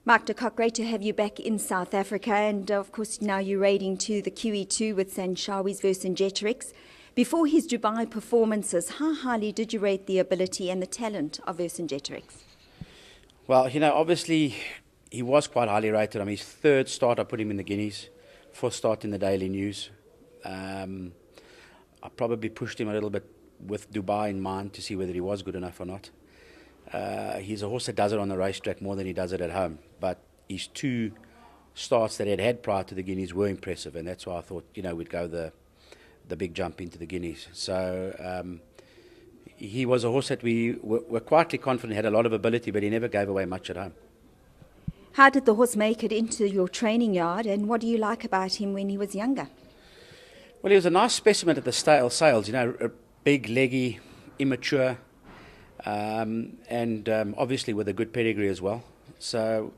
Mike de Kock, great to have you back in South Africa, and of course now you're raiding to the QE2 with Sanshawi's VERCINGETORIX. Before his Dubai performances, how highly did you rate the ability and the talent of VERCINGETORIX? Well, obviously he was quite highly rated. I mean, his third start I put him in the Guineas, fourth start in the Daily News. I probably pushed him a little bit with Dubai in mind to see whether he was good enough or not. He's a horse that does it on the racetrack more than he does it at home. But his two starts that he'd had prior to the Guineas were impressive, and that's why I thought, we'd go the big jump into the Guineas. So he was a horse that we were quietly confident had a lot of ability, but he never gave away much at home. How did the horse make it into your training yard, and what do you like about him when he was younger? Well, he was a nice specimen at the stale sales, a big, leggy, immature, and obviously with a good pedigree as well. So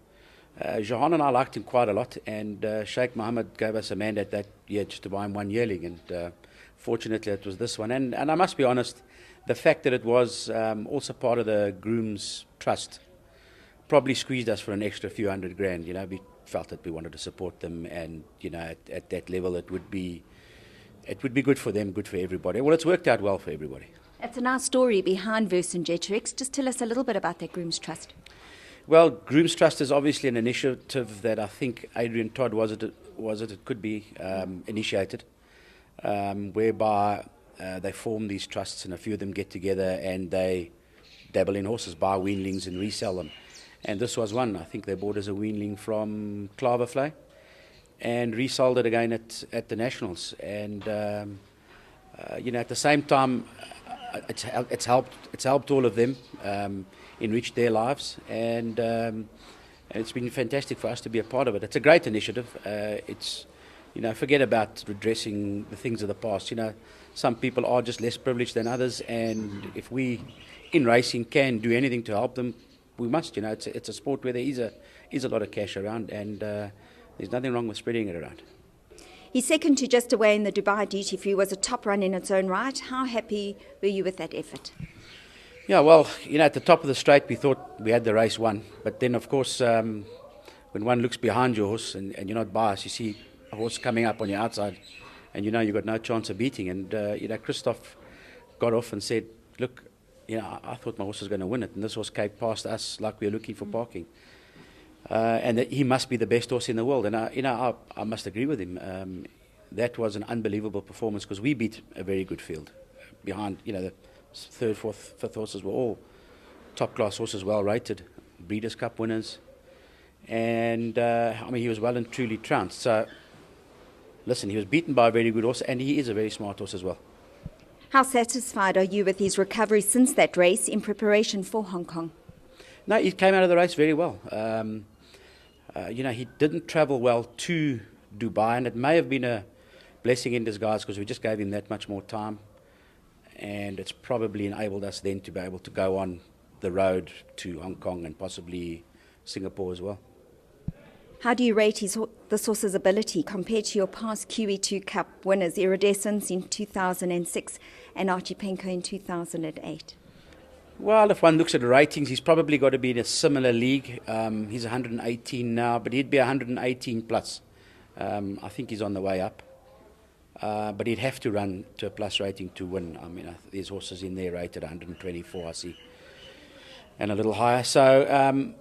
Jahan and I liked him quite a lot, and Sheikh Mohammed gave us a mandate that year just to buy him 1 yearling, and fortunately it was this one. And I must be honest, the fact that it was also part of the groom's trust probably squeezed us for an extra few $100 grand. We felt that we wanted to support them, and at that level it would be good for them, good for everybody. Well, it's worked out well for everybody. It's a nice story behind VERCINGETORIX. Just tell us a little bit about that Groom's Trust. Well, Groom's Trust is obviously an initiative that I think Adrian Todd it could be initiated, whereby they form these trusts, and a few of them get together and they dabble in horses, buy weanlings and resell them. And this was one. I think they bought as a weanling from Klavervlei and resold it again at the Nationals. And at the same time, it's helped all of them, enriched their lives, and it's been fantastic for us to be a part of it. It's a great initiative. It's forget about redressing the things of the past. Some people are just less privileged than others, and if we in racing can do anything to help them, we must. It's a sport where there is a lot of cash around, and there's nothing wrong with spreading it around. His second to Just Away in the Dubai Duty Free was a top run in its own right. How happy were you with that effort? Yeah, well, at the top of the straight we thought we had the race won. But then, of course, when one looks behind your horse and you're not biased, you see a horse coming up on your outside and you've got no chance of beating. And, Christoph got off and said, look, I thought my horse was going to win it. And this horse came past us like we were looking for parking. And that he must be the best horse in the world, and I must agree with him. That was an unbelievable performance because we beat a very good field. Behind, the third, fourth, fifth horses were all top-class horses, well rated, Breeders' Cup winners, and he was well and truly trounced. So, listen, he was beaten by a very good horse, and he is a very smart horse as well. How satisfied are you with his recovery since that race in preparation for Hong Kong? No, he came out of the race very well. He didn't travel well to Dubai, and it may have been a blessing in disguise because we just gave him that much more time, and it's probably enabled us then to be able to go on the road to Hong Kong and possibly Singapore as well. How do you rate this horse's ability compared to your past QE2 Cup winners, Iridescence in 2006 and Archipenko in 2008? Well, if one looks at the ratings, he's probably got to be in a similar league. He's 118 now, but he'd be 118 plus. I think he's on the way up. But he'd have to run to a plus rating to win. There's horses in there rated 124, I see, and a little higher. So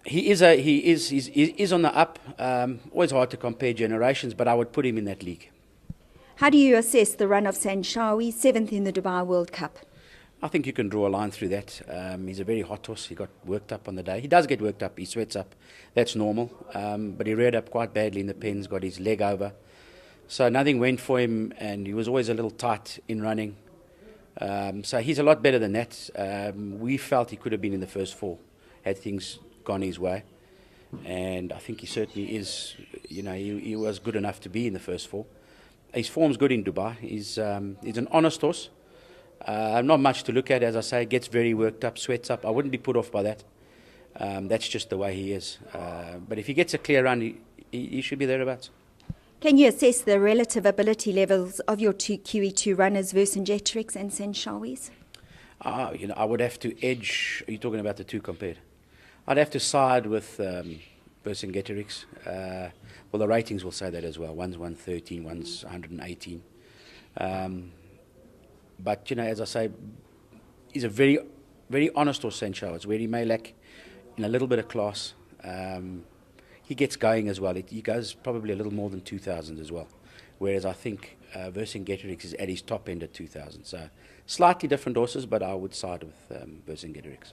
he is on the up. Always hard to compare generations, but I would put him in that league. How do you assess the run of Sanshawi, 7th in the Dubai World Cup? I think you can draw a line through that. He's a very hot horse. He got worked up on the day. He does get worked up. He sweats up. That's normal. But he reared up quite badly in the pens, got his leg over. So nothing went for him, and he was always a little tight in running. So he's a lot better than that. We felt he could have been in the first four had things gone his way. And I think he certainly is. He was good enough to be in the first four. His form's good in Dubai. He's an honest horse. Not much to look at, as I say. Gets very worked up, sweats up. I wouldn't be put off by that. That's just the way he is. But if he gets a clear run, he should be thereabouts. Can you assess the relative ability levels of your two QE2 runners, VERCINGETORIX and Sanshawi's? I would have to edge. Are you talking about the two compared? I'd have to side with VERCINGETORIX. Well, the ratings will say that as well. One's 113, one's 118. But, you know, as I say, he's a very, very honest horse, Sancho. It's where he may lack in a little bit of class. He gets going as well. He goes probably a little more than 2,000 as well. Whereas I think VERCINGETORIX is at his top end at 2,000. So slightly different horses, but I would side with VERCINGETORIX.